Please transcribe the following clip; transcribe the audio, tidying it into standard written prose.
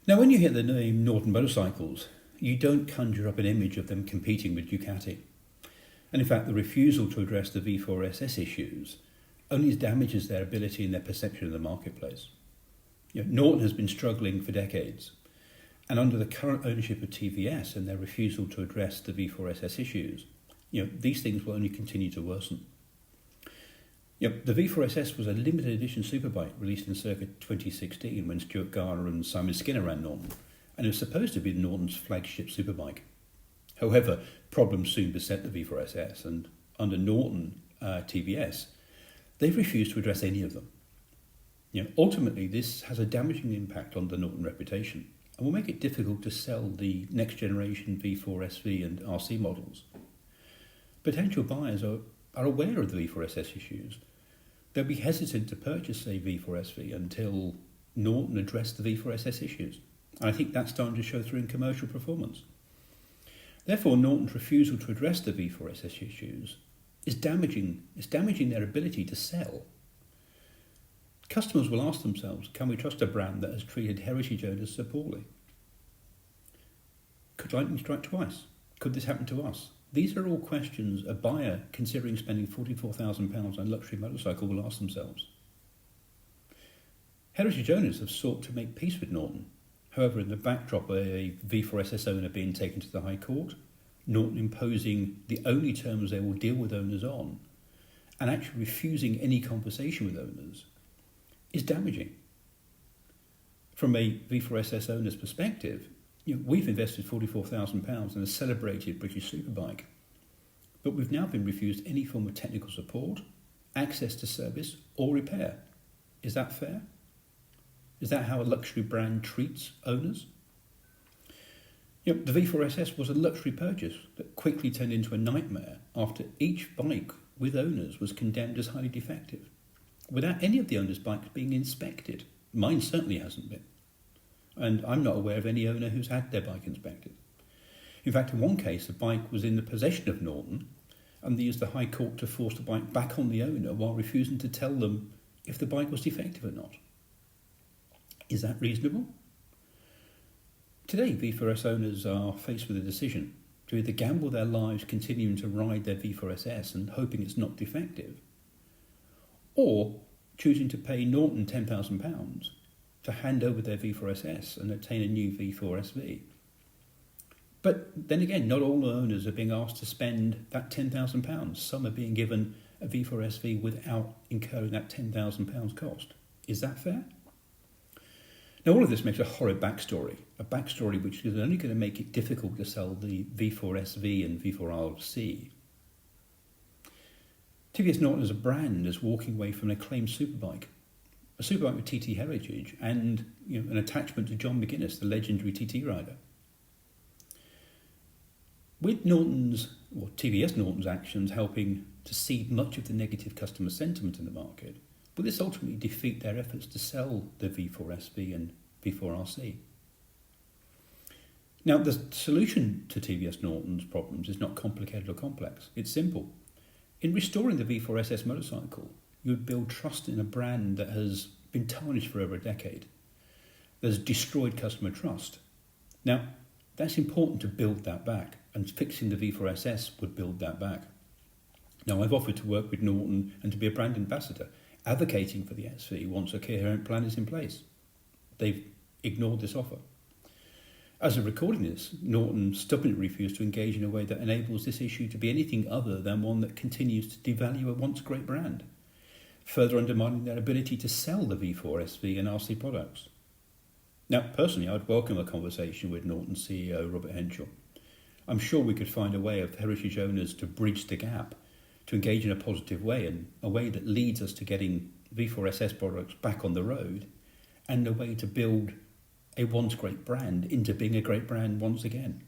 Now, when you hear the name Norton Motorcycles, you don't conjure up an image of them competing with Ducati. And in fact, the refusal to address the V4SS issues only damages their ability and their perception of the marketplace. Norton has been struggling for decades, and under the current ownership of TVS and their refusal to address the V4SS issues, these things will only continue to worsen. The V4SS was a limited edition superbike released in circa 2016 when Stuart Garner and Simon Skinner ran Norton, and it was supposed to be Norton's flagship superbike. However, problems soon beset the V4SS, and under Norton TVS, they've refused to address any of them. Ultimately, this has a damaging impact on the Norton reputation and will make it difficult to sell the next generation V4SV and RC models. Potential buyers are aware of the V4SS issues. They'll be hesitant to purchase a V4SV until Norton addressed the V4SS issues. And I think that's starting to show through in commercial performance. Therefore, Norton's refusal to address the V4SS issues is damaging their ability to sell. Customers will ask themselves, can we trust a brand that has treated heritage owners so poorly? Could lightning strike twice? Could this happen to us? These are all questions a buyer considering spending £44,000 on a luxury motorcycle will ask themselves. Heritage owners have sought to make peace with Norton. However, in the backdrop of a V4SS owner being taken to the High Court, Norton imposing the only terms they will deal with owners on, and actually refusing any conversation with owners, is damaging. From a V4SS owner's perspective, we've invested £44,000 in a celebrated British superbike, but we've now been refused any form of technical support, access to service or repair. Is that fair? Is that how a luxury brand treats owners? The V4SS was a luxury purchase that quickly turned into a nightmare after each bike with owners was condemned as highly defective, without any of the owners' bikes being inspected. Mine certainly hasn't been. And I'm not aware of any owner who's had their bike inspected. In fact, in one case, the bike was in the possession of Norton, and they used the High Court to force the bike back on the owner while refusing to tell them if the bike was defective or not. Is that reasonable? Today, V4S owners are faced with a decision to either gamble their lives continuing to ride their V4SS and hoping it's not defective, or choosing to pay Norton £10,000 to hand over their V4SS and obtain a new V4SV. But then again, not all owners are being asked to spend that £10,000. Some are being given a V4SV without incurring that £10,000 cost. Is that fair? Now, all of this makes a horrid backstory, a backstory which is only going to make it difficult to sell the V4SV and V4RC. TVS Norton as a brand is walking away from an acclaimed superbike, a superbike with TT heritage and an attachment to John McGuinness, the legendary TT rider. With TVS Norton's actions helping to seed much of the negative customer sentiment in the market, will this ultimately defeat their efforts to sell the V4SV and V4RC? Now, the solution to TVS Norton's problems is not complicated or complex. It's simple. In restoring the V4SS motorcycle, you would build trust in a brand that has been tarnished for over a decade, that has destroyed customer trust. Now, that's important to build that back, and fixing the V4SS would build that back. Now, I've offered to work with Norton and to be a brand ambassador, advocating for the SV once a coherent plan is in place. They've ignored this offer. As of recording this, Norton stubbornly refused to engage in a way that enables this issue to be anything other than one that continues to devalue a once great brand, further undermining their ability to sell the V4SV and RC products. Now, personally, I'd welcome a conversation with Norton CEO Robert Henschel. I'm sure we could find a way of heritage owners to bridge the gap, to engage in a positive way, and a way that leads us to getting V4SS products back on the road, and a way to build a once great brand into being a great brand once again.